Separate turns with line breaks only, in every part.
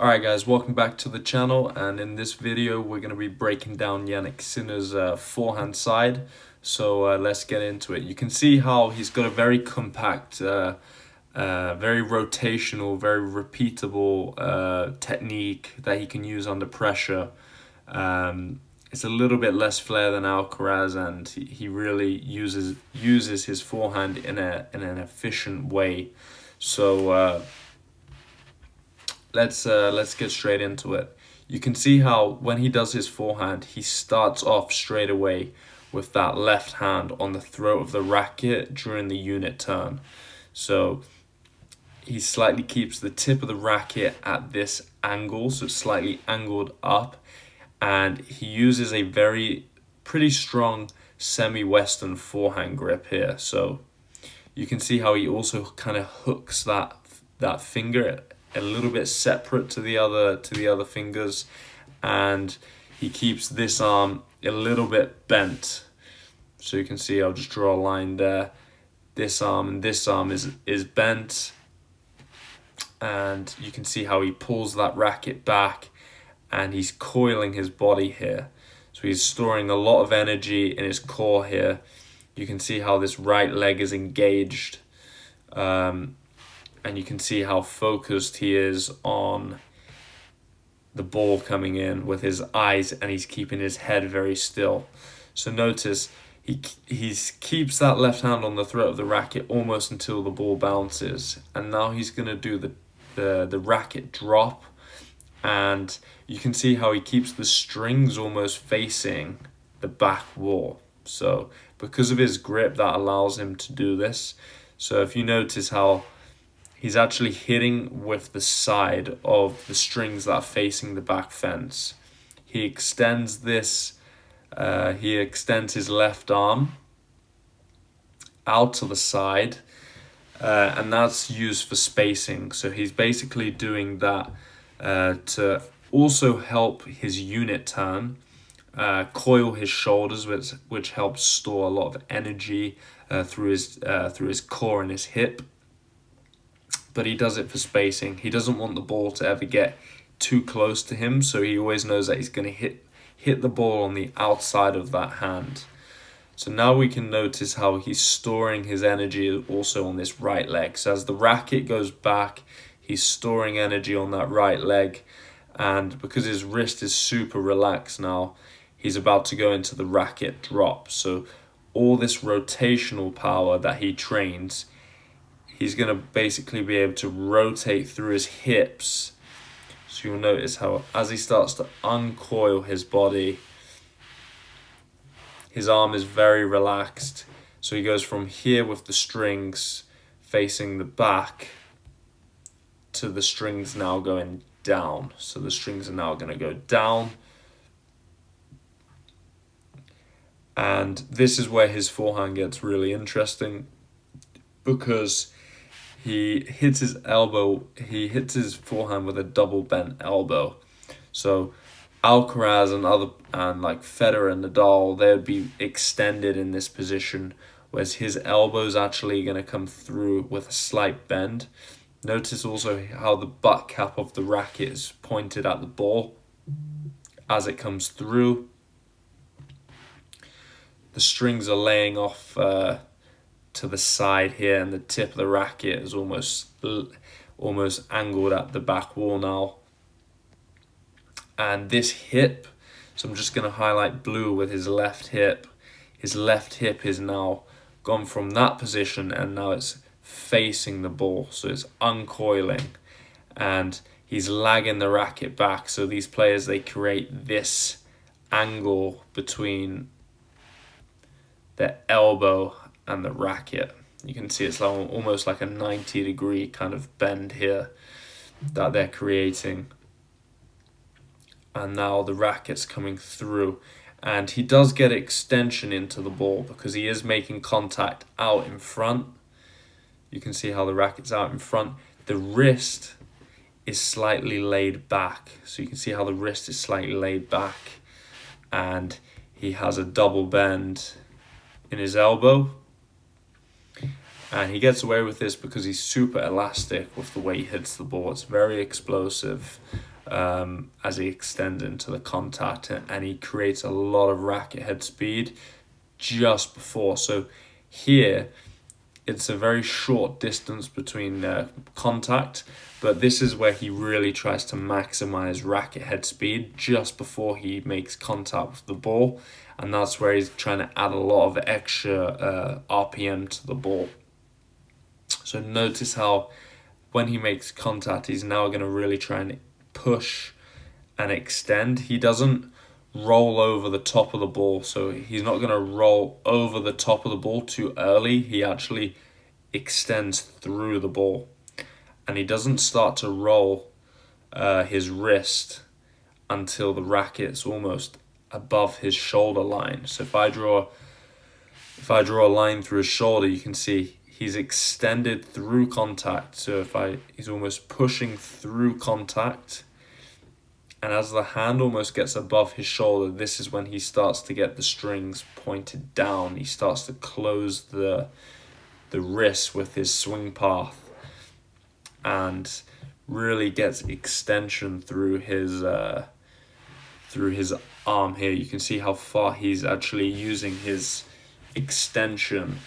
Alright guys, welcome back to the channel, and in this video we're going to be breaking down Jannik Sinner's forehand side. So let's get into it. You can see how he's got a very compact, very rotational, very repeatable technique that he can use under pressure. It's a little bit less flair than Alcaraz, and he really uses his forehand in an efficient way. So let's get straight into it. You can see how when he does his forehand, he starts off straight away with that left hand on the throat of the racket during the unit turn. So he slightly keeps the tip of the racket at this angle, so it's slightly angled up, and he uses a pretty strong semi-western forehand grip here. So you can see how he also kind of hooks that finger a little bit separate to the other fingers, and he keeps this arm a little bit bent. So you can see, I'll just draw a line there. This arm and this arm is bent, and you can see how he pulls that racket back and he's coiling his body here. So he's storing a lot of energy in his core here. You can see how this right leg is engaged. And you can see how focused he is on the ball coming in with his eyes, and he's keeping his head very still. So notice he keeps that left hand on the throat of the racket almost until the ball bounces, and now he's going to do the racket drop, and you can see how he keeps the strings almost facing the back wall. So because of his grip, that allows him to do this. So if you notice how he's actually hitting with the side of the strings that are facing the back fence. He extends this, he extends his left arm out to the side, and that's used for spacing. So he's basically doing that to also help his unit turn, coil his shoulders, which helps store a lot of energy through his core and his hip. But he does it for spacing. He doesn't want the ball to ever get too close to him, so he always knows that he's going to hit the ball on the outside of that hand. So now we can notice how he's storing his energy also on this right leg. So as the racket goes back, he's storing energy on that right leg, and because his wrist is super relaxed now, he's about to go into the racket drop. So all this rotational power that he trains, he's going to basically be able to rotate through his hips. So you'll notice how as he starts to uncoil his body, his arm is very relaxed. So he goes from here with the strings facing the back to the strings now going down. So the strings are now going to go down. And this is where his forehand gets really interesting, because he hits his forehand with a double bent elbow. So Alcaraz and like Federer and Nadal, they would be extended in this position, whereas his elbow's actually going to come through with a slight bend. Notice also how the butt cap of the racket is pointed at the ball as it comes through. The strings are laying off to the side here, and the tip of the racket is almost angled at the back wall now. And this hip, so I'm just going to highlight blue with his left hip. His left hip is now gone from that position, and now it's facing the ball, so it's uncoiling, and he's lagging the racket back. So these players, they create this angle between the elbow and the racket. You can see it's like almost like a 90-degree kind of bend here that they're creating. And now the racket's coming through, and he does get extension into the ball because he is making contact out in front. You can see how the racket's out in front. The wrist is slightly laid back. So you can see how the wrist is slightly laid back, and he has a double bend in his elbow. And he gets away with this because he's super elastic with the way he hits the ball. It's very explosive as he extends into the contact, and he creates a lot of racket head speed just before. So here, it's a very short distance between contact, but this is where he really tries to maximize racket head speed just before he makes contact with the ball, and that's where he's trying to add a lot of extra RPM to the ball. So notice how when he makes contact, he's now going to really try and push and extend. He doesn't roll over the top of the ball, so he's not going to roll over the top of the ball too early. He actually extends through the ball, and he doesn't start to roll his wrist until the racket's almost above his shoulder line. So if I draw a line through his shoulder, you can see he's extended through contact. So he's almost pushing through contact, and as the hand almost gets above his shoulder, this is when he starts to get the strings pointed down. He starts to close the wrist with his swing path and really gets extension through his arm here. You can see how far he's actually using his extension,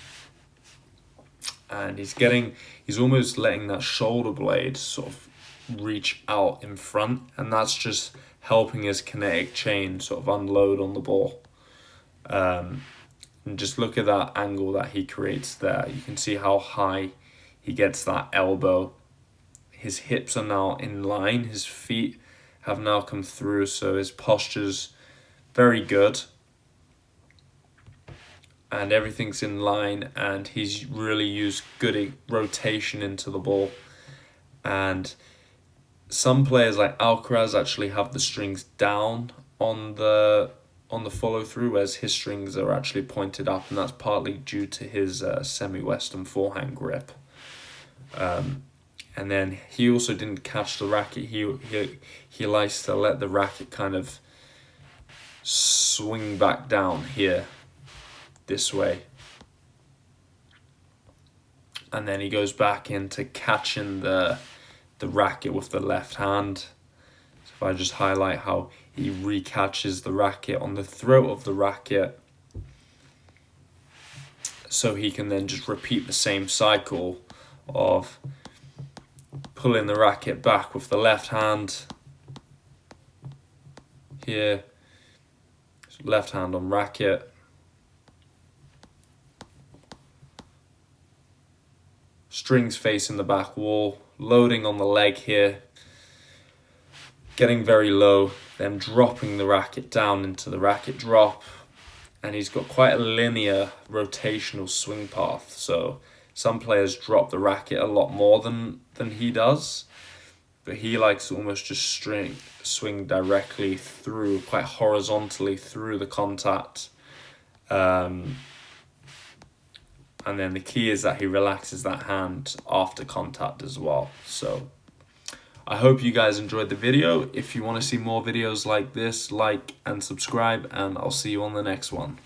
and he's almost letting that shoulder blade sort of reach out in front, and that's just helping his kinetic chain sort of unload on the ball. And just look at that angle that he creates there. You can see how high he gets that elbow. His hips are now in line. His feet have now come through, so his posture's very good. And everything's in line, and he's really used good rotation into the ball. And some players like Alcaraz actually have the strings down on the follow through, whereas his strings are actually pointed up, and that's partly due to his semi-western forehand grip. And then he also didn't catch the racket. He likes to let the racket kind of swing back down here, this way. And then he goes back into catching the racket with the left hand. So if I just highlight how he recatches the racket on the throat of the racket, so he can then just repeat the same cycle of pulling the racket back with the left hand here, left hand on racket, strings facing the back wall, loading on the leg here, getting very low, then dropping the racket down into the racket drop. And he's got quite a linear rotational swing path, so some players drop the racket a lot more than he does, but he likes to almost just swing directly through, quite horizontally through the contact. And then the key is that he relaxes that hand after contact as well. So I hope you guys enjoyed the video. If you want to see more videos like this, like and subscribe, and I'll see you on the next one.